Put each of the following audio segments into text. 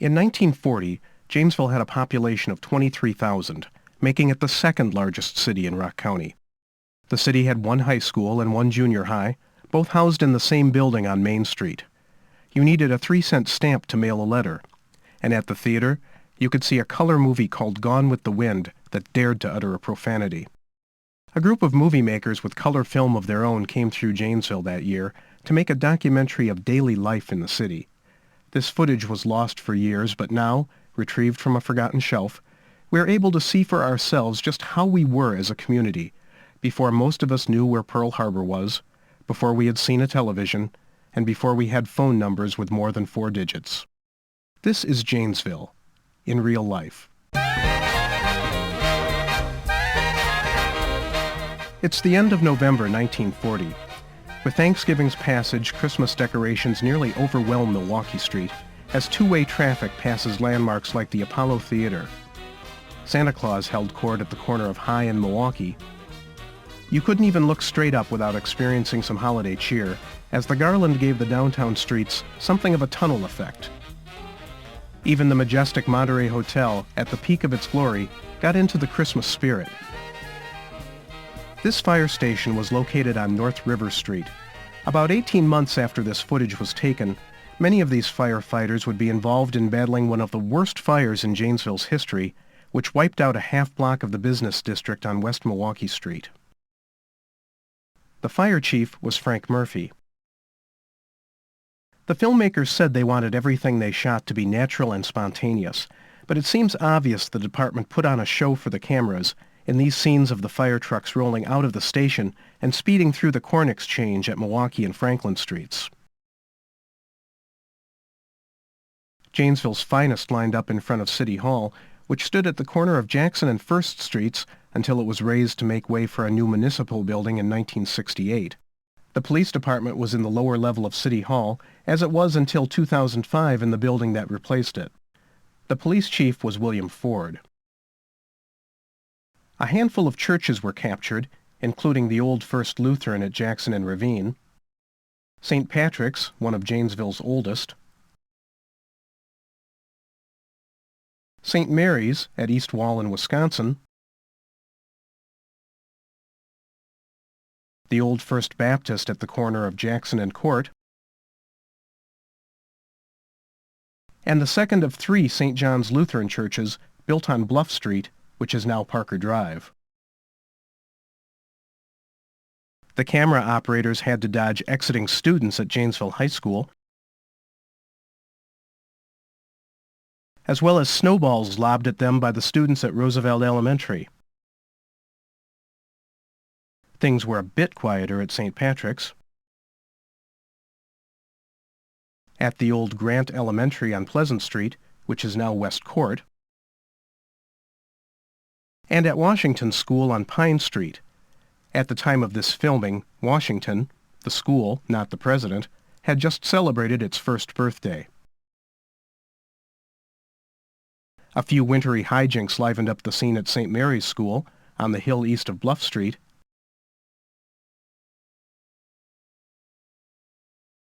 In 1940, Janesville had a population of 23,000, making it the second largest city in Rock County. The city had one high school and one junior high, both housed in the same building on Main Street. You needed a 3-cent stamp to mail a letter, and at the theater, you could see a color movie called Gone with the Wind that dared to utter a profanity. A group of movie makers with color film of their own came through Janesville that year to make a documentary of daily life in the city. This footage was lost for years, but now, retrieved from a forgotten shelf, we are able to see for ourselves just how we were as a community, before most of us knew where Pearl Harbor was, before we had seen a television, and before we had phone numbers with more than 4 digits. This is Janesville, in real life. It's the end of November 1940. With Thanksgiving's passage, Christmas decorations nearly overwhelm Milwaukee Street as two-way traffic passes landmarks like the Apollo Theater. Santa Claus held court at the corner of High and Milwaukee. You couldn't even look straight up without experiencing some holiday cheer, as the garland gave the downtown streets something of a tunnel effect. Even the majestic Monterey Hotel, at the peak of its glory, got into the Christmas spirit. This fire station was located on North River Street. About 18 months after this footage was taken, many of these firefighters would be involved in battling one of the worst fires in Janesville's history, which wiped out a half block of the business district on West Milwaukee Street. The fire chief was Frank Murphy. The filmmakers said they wanted everything they shot to be natural and spontaneous, but it seems obvious the department put on a show for the cameras in these scenes of the fire trucks rolling out of the station and speeding through the corn exchange at Milwaukee and Franklin Streets. Janesville's finest lined up in front of City Hall, which stood at the corner of Jackson and First Streets until it was razed to make way for a new municipal building in 1968. The police department was in the lower level of City Hall, as it was until 2005 in the building that replaced it. The police chief was William Ford. A handful of churches were captured, including the Old First Lutheran at Jackson and Ravine, St. Patrick's, one of Janesville's oldest, St. Mary's at East Wall, Wisconsin, the Old First Baptist at the corner of Jackson and Court, and the second of 3 St. John's Lutheran churches built on Bluff Street, which is now Parker Drive. The camera operators had to dodge exiting students at Janesville High School, as well as snowballs lobbed at them by the students at Roosevelt Elementary. Things were a bit quieter at St. Patrick's. At the old Grant Elementary on Pleasant Street, which is now West Court, and at Washington School on Pine Street. At the time of this filming, Washington, the school, not the president, had just celebrated its first birthday. A few wintry hijinks livened up the scene at St. Mary's School, on the hill east of Bluff Street,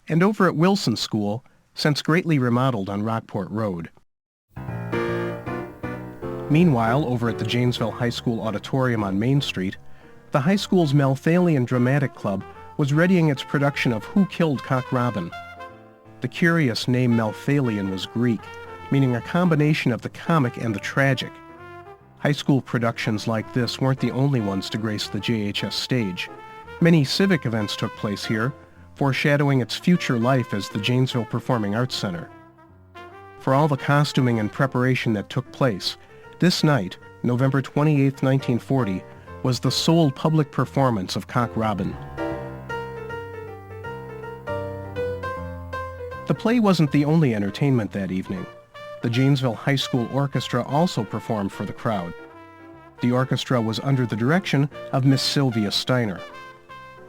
and over at Wilson School, since greatly remodeled on Rockport Road. Meanwhile, over at the Janesville High School Auditorium on Main Street, the high school's Malthalian Dramatic Club was readying its production of Who Killed Cock Robin. The curious name Malthalian was Greek, meaning a combination of the comic and the tragic. High school productions like this weren't the only ones to grace the JHS stage. Many civic events took place here, foreshadowing its future life as the Janesville Performing Arts Center. For all the costuming and preparation that took place, this night, November 28, 1940, was the sole public performance of Cock Robin. The play wasn't the only entertainment that evening. The Janesville High School Orchestra also performed for the crowd. The orchestra was under the direction of Miss Sylvia Steiner.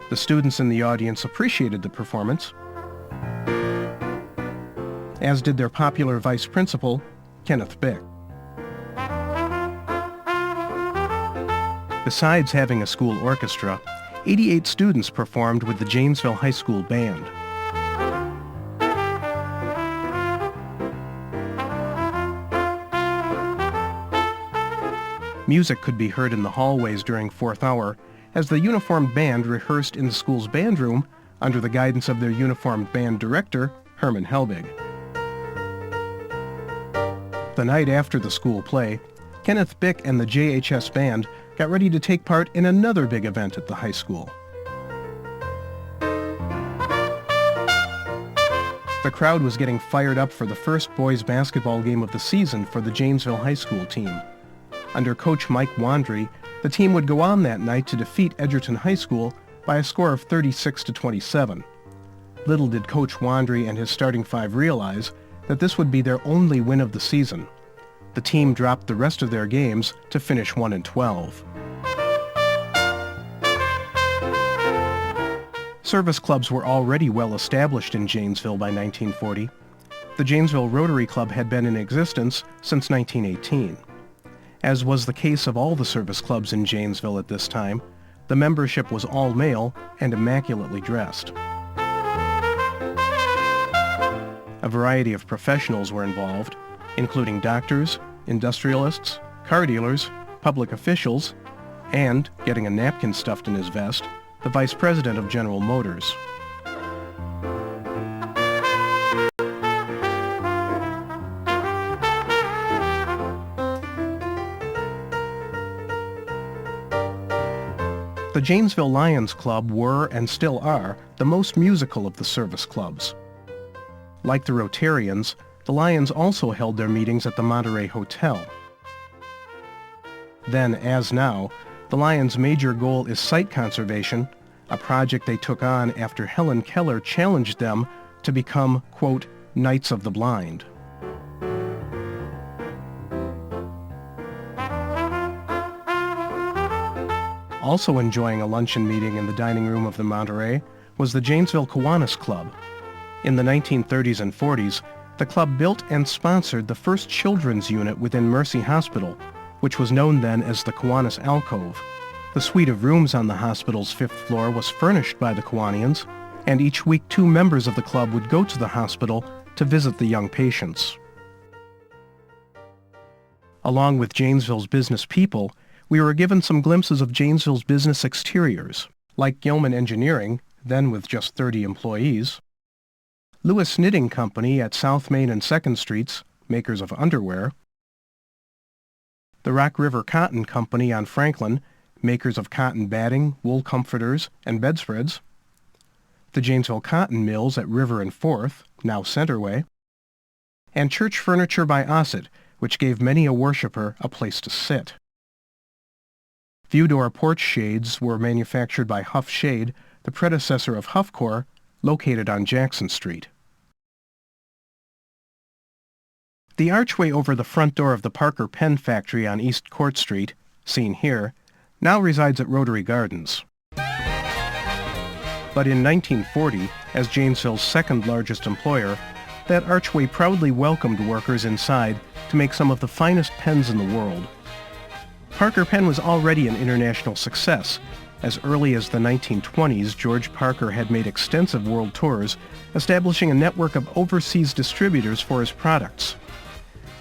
The students in the audience appreciated the performance, as did their popular vice principal, Kenneth Bick. Besides having a school orchestra, 88 students performed with the Janesville High School Band. Music could be heard in the hallways during fourth hour as the uniformed band rehearsed in the school's band room under the guidance of their uniformed band director, Herman Helbig. The night after the school play, Kenneth Bick and the JHS band got ready to take part in another big event at the high school. The crowd was getting fired up for the first boys basketball game of the season for the Janesville High School team. Under coach Mike Wandry, the team would go on that night to defeat Edgerton High School by a score of 36-27. Little did Coach Wandry and his starting five realize that this would be their only win of the season. The team dropped the rest of their games to finish 1-12. Service clubs were already well established in Janesville by 1940. The Janesville Rotary Club had been in existence since 1918. As was the case of all the service clubs in Janesville at this time, the membership was all male and immaculately dressed. A variety of professionals were involved, including doctors, industrialists, car dealers, public officials, and, getting a napkin stuffed in his vest, the vice president of General Motors. The Janesville Lions Club were, and still are, the most musical of the service clubs. Like the Rotarians, the Lions also held their meetings at the Monterey Hotel. Then, as now, the Lions' major goal is site conservation, a project they took on after Helen Keller challenged them to become, quote, Knights of the Blind. Also enjoying a luncheon meeting in the dining room of the Monterey was the Janesville Kiwanis Club. In the 1930s and 40s, the club built and sponsored the first children's unit within Mercy Hospital, which was known then as the Kiwanis Alcove. The suite of rooms on the hospital's fifth floor was furnished by the Kiwanians, and each week 2 members of the club would go to the hospital to visit the young patients. Along with Janesville's business people, we were given some glimpses of Janesville's business exteriors, like Gilman Engineering, then with just 30 employees, Lewis Knitting Company at South Main and 2nd Streets, makers of underwear, the Rock River Cotton Company on Franklin, makers of cotton batting, wool comforters, and bedspreads, the Janesville Cotton Mills at River and 4th, now Centerway, and Church Furniture by Ossett, which gave many a worshiper a place to sit. View-door porch shades were manufactured by Huff Shade, the predecessor of Huffcore, located on Jackson Street. The archway over the front door of the Parker Pen Factory on East Court Street, seen here, now resides at Rotary Gardens. But in 1940, as Janesville's second largest employer, that archway proudly welcomed workers inside to make some of the finest pens in the world. Parker Pen was already an international success. As early as the 1920s, George Parker had made extensive world tours, establishing a network of overseas distributors for his products.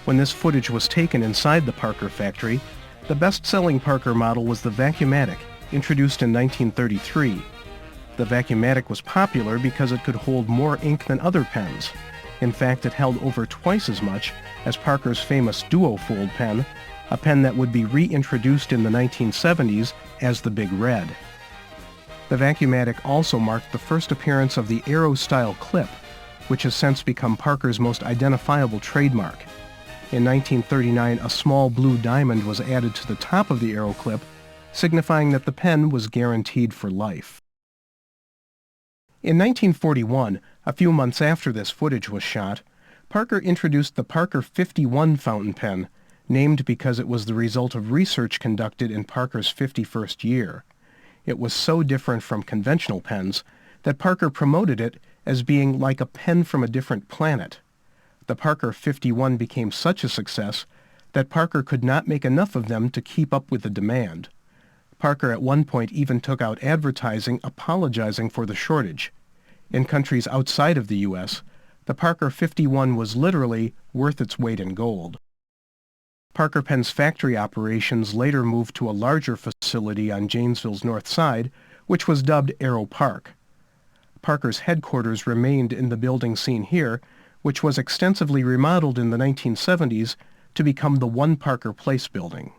When this footage was taken inside the Parker factory, the best-selling Parker model was the Vacuumatic, introduced in 1933. The Vacuumatic was popular because it could hold more ink than other pens. In fact, it held over twice as much as Parker's famous Duofold pen, a pen that would be reintroduced in the 1970s as the Big Red. The Vacuumatic also marked the first appearance of the Aero-style clip, which has since become Parker's most identifiable trademark. In 1939, a small blue diamond was added to the top of the Aero clip, signifying that the pen was guaranteed for life. In 1941, a few months after this footage was shot, Parker introduced the Parker 51 fountain pen, named because it was the result of research conducted in Parker's 51st year. It was so different from conventional pens that Parker promoted it as being like a pen from a different planet. The Parker 51 became such a success that Parker could not make enough of them to keep up with the demand. Parker at one point even took out advertising apologizing for the shortage. In countries outside of the U.S., the Parker 51 was literally worth its weight in gold. Parker Penn's factory operations later moved to a larger facility on Janesville's north side, which was dubbed Aero Park. Parker's headquarters remained in the building seen here, which was extensively remodeled in the 1970s to become the One Parker Place building.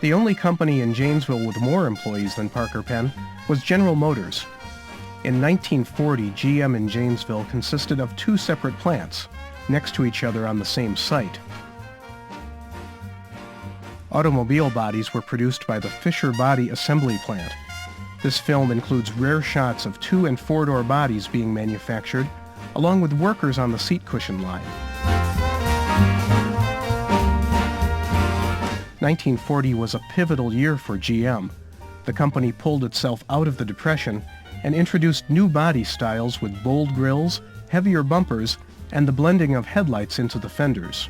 The only company in Janesville with more employees than Parker Penn was General Motors. In 1940, GM in Janesville consisted of two separate plants, next to each other on the same site. Automobile bodies were produced by the Fisher Body Assembly Plant. This film includes rare shots of 2- and 4-door bodies being manufactured, along with workers on the seat cushion line. 1940 was a pivotal year for GM. The company pulled itself out of the Depression and introduced new body styles with bold grills, heavier bumpers, and the blending of headlights into the fenders.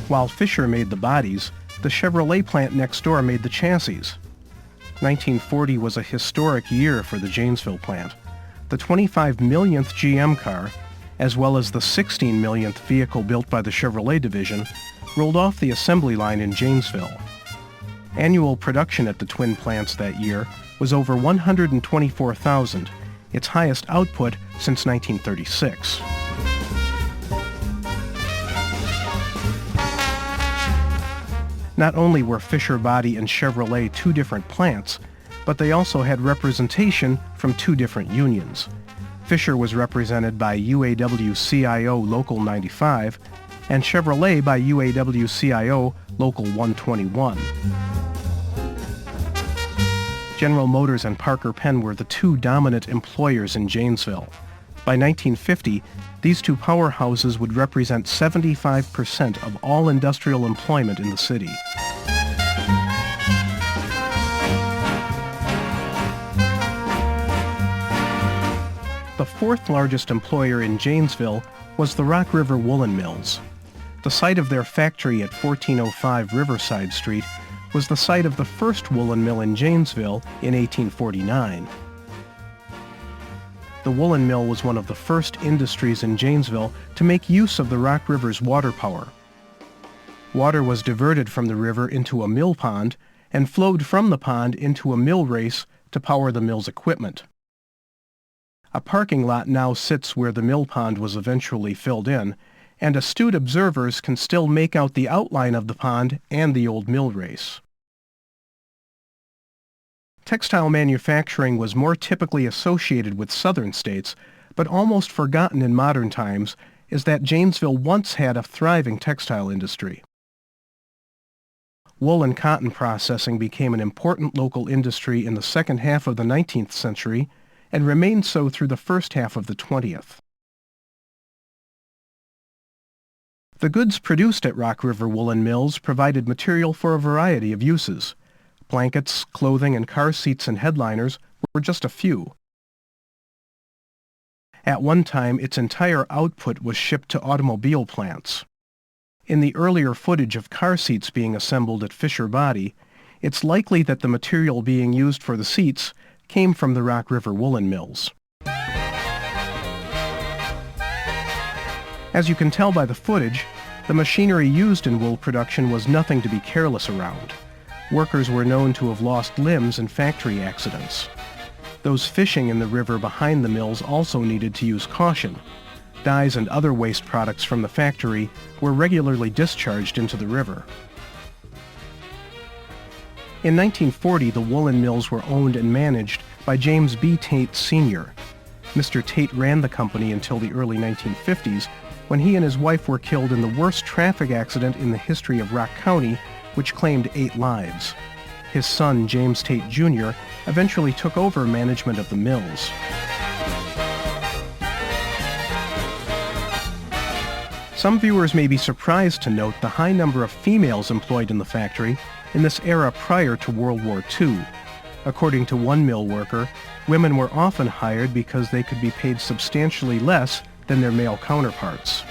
While Fisher made the bodies, the Chevrolet plant next door made the chassis. 1940 was a historic year for the Janesville plant. The 25 millionth GM car, as well as the 16 millionth vehicle built by the Chevrolet division, rolled off the assembly line in Janesville. Annual production at the twin plants that year was over 124,000, its highest output since 1936. Not only were Fisher Body and Chevrolet two different plants, but they also had representation from two different unions. Fisher was represented by UAW-CIO Local 95 and Chevrolet by UAW-CIO Local 121. General Motors and Parker Penn were the two dominant employers in Janesville. By 1950, these two powerhouses would represent 75% of all industrial employment in the city. The fourth largest employer in Janesville was the Rock River Woolen Mills. The site of their factory at 1405 Riverside Street was the site of the first woolen mill in Janesville in 1849. The woolen mill was one of the first industries in Janesville to make use of the Rock River's water power. Water was diverted from the river into a mill pond and flowed from the pond into a mill race to power the mill's equipment. A parking lot now sits where the mill pond was eventually filled in, and astute observers can still make out the outline of the pond and the old mill race. Textile manufacturing was more typically associated with southern states, but almost forgotten in modern times is that Janesville once had a thriving textile industry. Wool and cotton processing became an important local industry in the second half of the 19th century and remained so through the first half of the 20th. The goods produced at Rock River Woolen Mills provided material for a variety of uses. Blankets, clothing, and car seats and headliners were just a few. At one time, its entire output was shipped to automobile plants. In the earlier footage of car seats being assembled at Fisher Body, it's likely that the material being used for the seats came from the Rock River Woolen Mills. As you can tell by the footage, the machinery used in wool production was nothing to be careless around. Workers were known to have lost limbs in factory accidents. Those fishing in the river behind the mills also needed to use caution. Dyes and other waste products from the factory were regularly discharged into the river. In 1940, the woolen mills were owned and managed by James B. Tate Sr. Mr. Tate ran the company until the early 1950s, when he and his wife were killed in the worst traffic accident in the history of Rock County, which claimed 8 lives. His son, James Tate Jr., eventually took over management of the mills. Some viewers may be surprised to note the high number of females employed in the factory in this era prior to World War II. According to one mill worker, women were often hired because they could be paid substantially less than their male counterparts.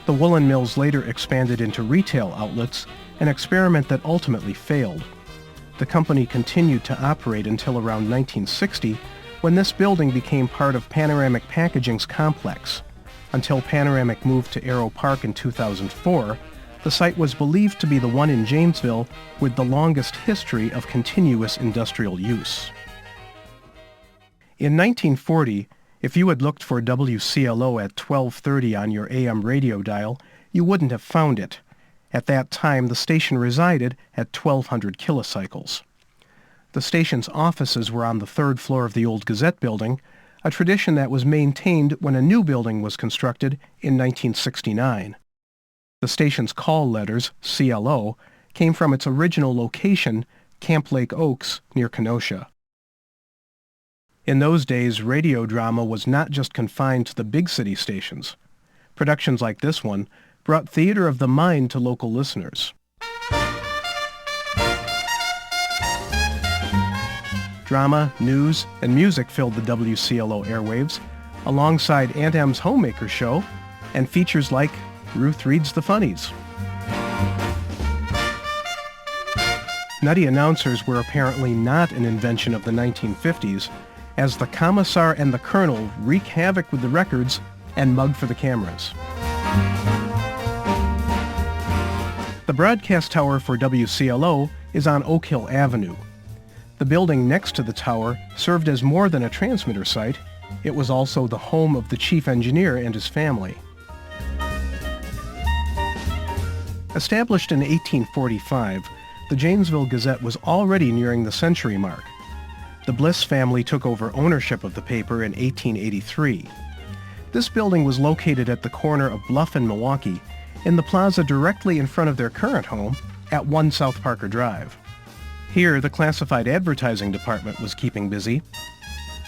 The Woolen mills later expanded into retail outlets, an experiment that ultimately failed. The company continued to operate until around 1960, when this building became part of Panoramic Packaging's complex. Until Panoramic moved to Aero Park in 2004, the site was believed to be the one in Janesville with the longest history of continuous industrial use. In 1940, if you had looked for WCLO at 12:30 on your AM radio dial, you wouldn't have found it. At that time, the station resided at 1200 kilocycles. The station's offices were on the third floor of the old Gazette building, a tradition that was maintained when a new building was constructed in 1969. The station's call letters, CLO, came from its original location, Camp Lake Oaks, near Kenosha. In those days, radio drama was not just confined to the big city stations. Productions like this one brought theater of the mind to local listeners. Drama, news, and music filled the WCLO airwaves, alongside Aunt Em's Homemaker Show, and features like Ruth Reads the Funnies. Nutty announcers were apparently not an invention of the 1950s, as the Commissar and the Colonel wreak havoc with the records and mug for the cameras. The broadcast tower for WCLO is on Oak Hill Avenue. The building next to the tower served as more than a transmitter site. It was also the home of the chief engineer and his family. Established in 1845, the Janesville Gazette was already nearing the century mark. The Bliss family took over ownership of the paper in 1883. This building was located at the corner of Bluff and Milwaukee, in the plaza directly in front of their current home at 1 South Parker Drive. Here, the classified advertising department was keeping busy,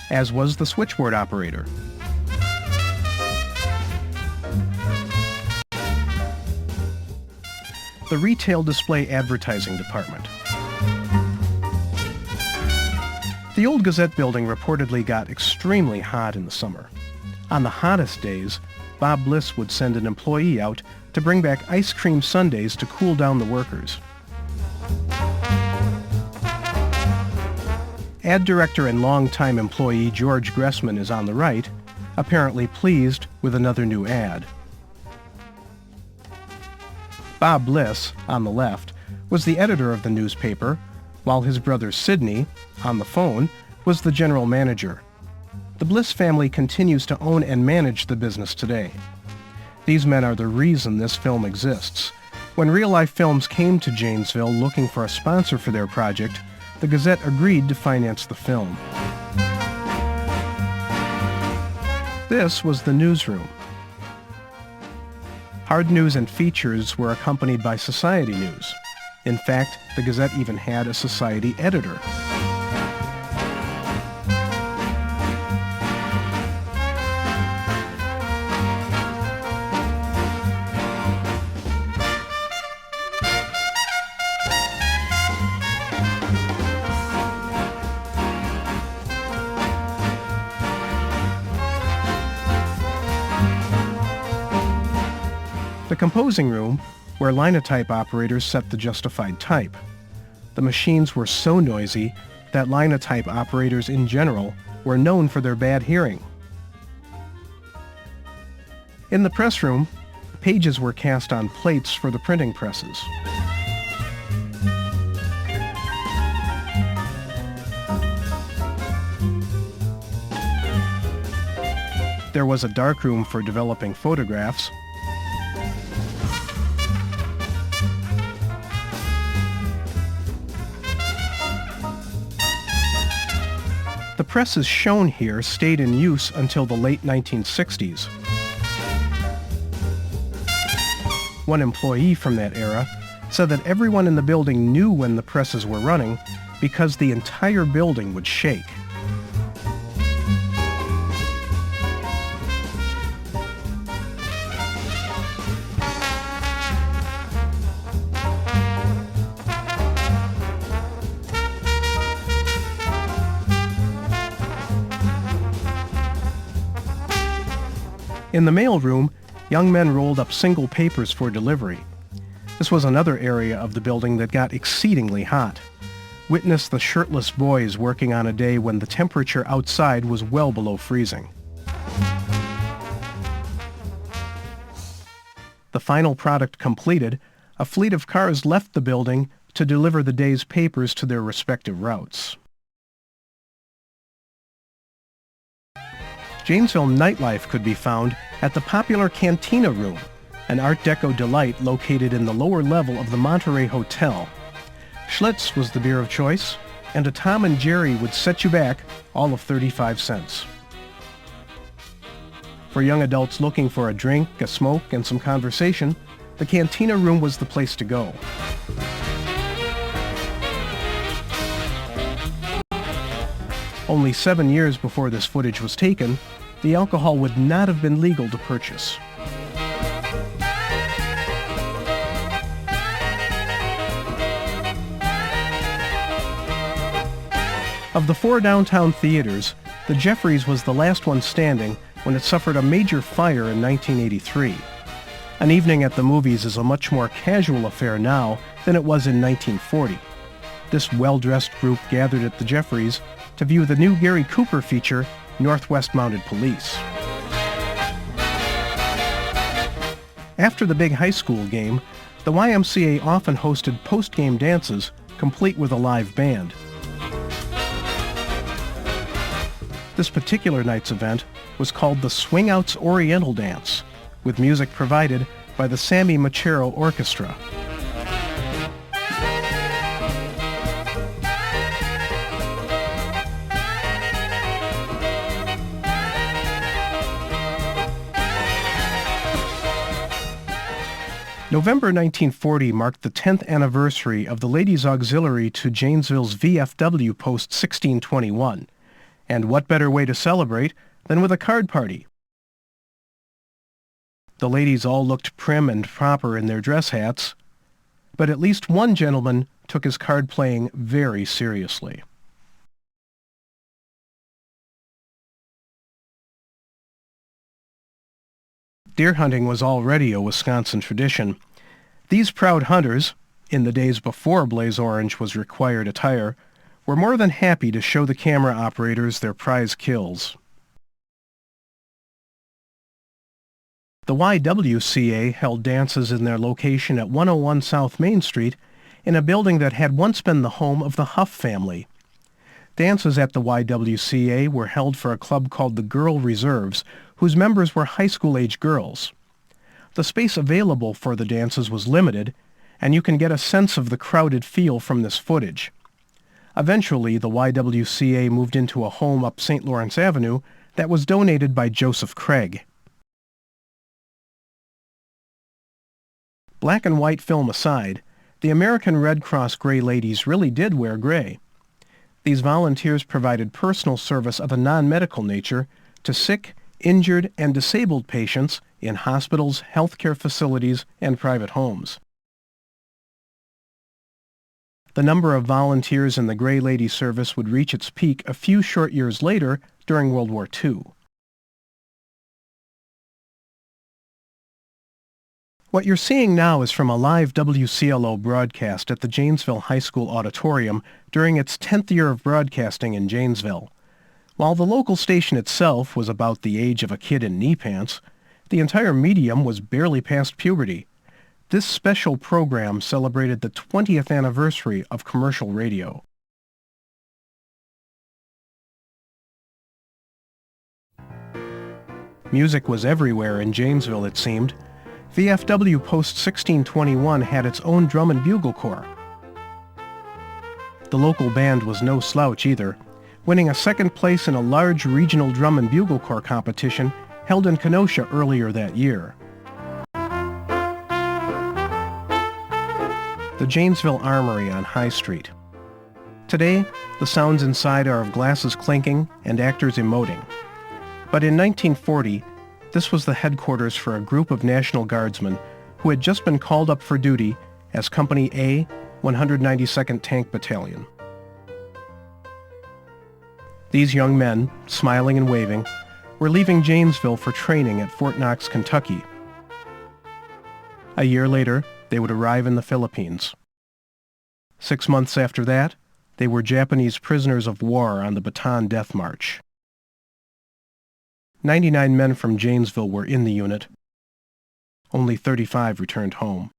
as was the switchboard operator. The retail display advertising department. The old Gazette building reportedly got extremely hot in the summer. On the hottest days, Bob Bliss would send an employee out to bring back ice cream sundaes to cool down the workers. Ad director and longtime employee George Gressman is on the right, apparently pleased with another new ad. Bob Bliss, on the left, was the editor of the newspaper, while his brother Sidney, on the phone, was the general manager. The Bliss family continues to own and manage the business today. These men are the reason this film exists. When Reelife Films came to Janesville looking for a sponsor for their project, the Gazette agreed to finance the film. This was the newsroom. Hard news and features were accompanied by society news. In fact, the Gazette even had a society editor. The composing room, where linotype operators set the justified type. The machines were so noisy that linotype operators in general were known for their bad hearing. In the press room, pages were cast on plates for the printing presses. There was a darkroom for developing photographs. The presses shown here stayed in use until the late 1960s. One employee from that era said that everyone in the building knew when the presses were running because the entire building would shake. In the mail room, young men rolled up single papers for delivery. This was another area of the building that got exceedingly hot. Witness the shirtless boys working on a day when the temperature outside was well below freezing. The final product completed, a fleet of cars left the building to deliver the day's papers to their respective routes. Janesville Nightlife could be found at the popular Cantina Room, an Art Deco delight located in the lower level of the Monterey Hotel. Schlitz was the beer of choice, and a Tom and Jerry would set you back all of 35 cents. For young adults looking for a drink, a smoke, and some conversation, the Cantina Room was the place to go. Only 7 years before this footage was taken, the alcohol would not have been legal to purchase. Of the 4 downtown theaters, the Jeffries was the last one standing when it suffered a major fire in 1983. An evening at the movies is a much more casual affair now than it was in 1940. This well-dressed group gathered at the Jeffries to view the new Gary Cooper feature, Northwest Mounted Police. After the big high school game, the YMCA often hosted post-game dances, complete with a live band. This particular night's event was called the Swing Outs Oriental Dance, with music provided by the Sammy Machero Orchestra. November 1940 marked the 10th anniversary of the Ladies' Auxiliary to Janesville's VFW Post 1621. And what better way to celebrate than with a card party? The ladies all looked prim and proper in their dress hats, but at least one gentleman took his card playing very seriously. Deer hunting was already a Wisconsin tradition. These proud hunters, in the days before blaze orange was required attire, were more than happy to show the camera operators their prize kills. The YWCA held dances in their location at 101 South Main Street in a building that had once been the home of the Huff family. Dances at the YWCA were held for a club called the Girl Reserves, whose members were high school-age girls. The space available for the dances was limited, and you can get a sense of the crowded feel from this footage. Eventually, the YWCA moved into a home up St. Lawrence Avenue that was donated by Joseph Craig. Black and white film aside, the American Red Cross Gray Ladies really did wear gray. These volunteers provided personal service of a non-medical nature to sick, injured, and disabled patients in hospitals, healthcare facilities, and private homes. The number of volunteers in the Gray Lady service would reach its peak a few short years later during World War II. What you're seeing now is from a live WCLO broadcast at the Janesville High School Auditorium during its 10th year of broadcasting in Janesville. While the local station itself was about the age of a kid in knee pants, the entire medium was barely past puberty. This special program celebrated the 20th anniversary of commercial radio. Music was everywhere in Janesville, it seemed. VFW Post 1621 had its own drum and bugle corps. The local band was no slouch either, winning a second place in a large regional drum and bugle corps competition held in Kenosha earlier that year. The Janesville Armory on High Street. Today, the sounds inside are of glasses clinking and actors emoting. But in 1940, this was the headquarters for a group of National Guardsmen who had just been called up for duty as Company A, 192nd Tank Battalion. These young men, smiling and waving, were leaving Janesville for training at Fort Knox, Kentucky. A year later, they would arrive in the Philippines. 6 months after that, they were Japanese prisoners of war on the Bataan Death March. 99 men from Janesville were in the unit. Only 35 returned home.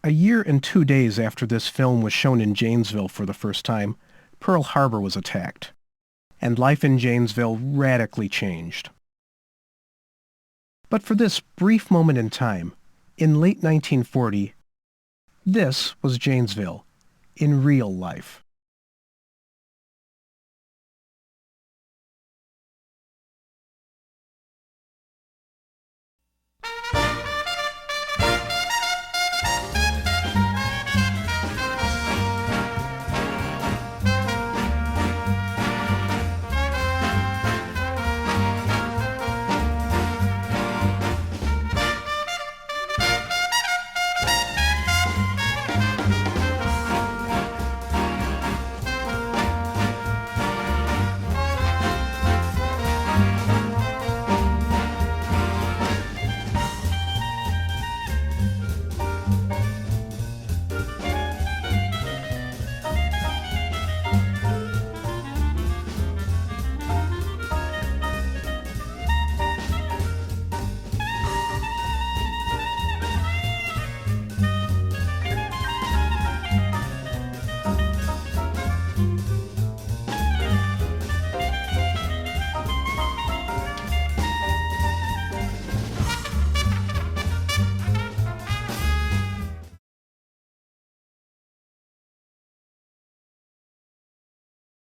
A year and 2 days after this film was shown in Janesville for the first time, Pearl Harbor was attacked, and life in Janesville radically changed. But for this brief moment in time, in late 1940, this was Janesville in real life.